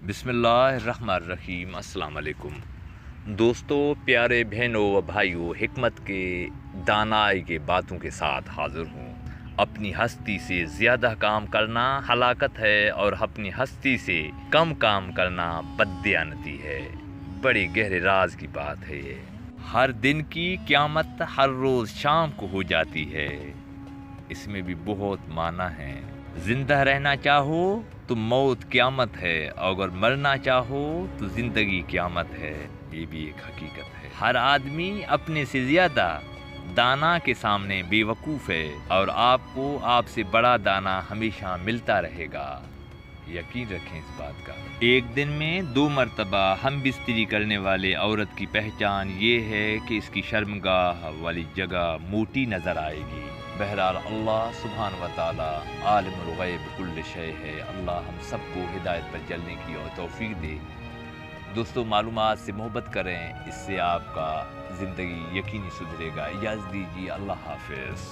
بسم اللہ الرحمن الرحیم۔ السلام علیکم دوستو، پیارے بہنوں و بھائیوں، حکمت کے دانائی کے باتوں کے ساتھ حاضر ہوں۔ اپنی ہستی سے زیادہ کام کرنا ہلاکت ہے اور اپنی ہستی سے کم کام کرنا بددیانتی ہے۔ بڑے گہرے راز کی بات ہے یہ۔ ہر دن کی قیامت ہر روز شام کو ہو جاتی ہے۔ اس میں بھی بہت معنی ہے۔ زندہ رہنا چاہو تو موت قیامت ہے، اور اگر مرنا چاہو تو زندگی قیامت ہے۔ یہ بھی ایک حقیقت ہے۔ ہر آدمی اپنے سے زیادہ دانا کے سامنے بے وقوف ہے، اور آپ کو آپ سے بڑا دانا ہمیشہ ملتا رہے گا۔ یقین رکھیں اس بات کا۔ ایک دن میں 2 مرتبہ ہم بستری کرنے والے عورت کی پہچان یہ ہے کہ اس کی شرمگاہ والی جگہ موٹی نظر آئے گی۔ بہرحال اللہ سبحانہ و تعالی عالم الغیب کل شے ہے۔ اللہ ہم سب کو ہدایت پر چلنے کی اور توفیق دے۔ دوستو، معلومات سے محبت کریں، اس سے آپ کا زندگی یقینی سدھرے گا۔ اجازت دیجیے، اللہ حافظ۔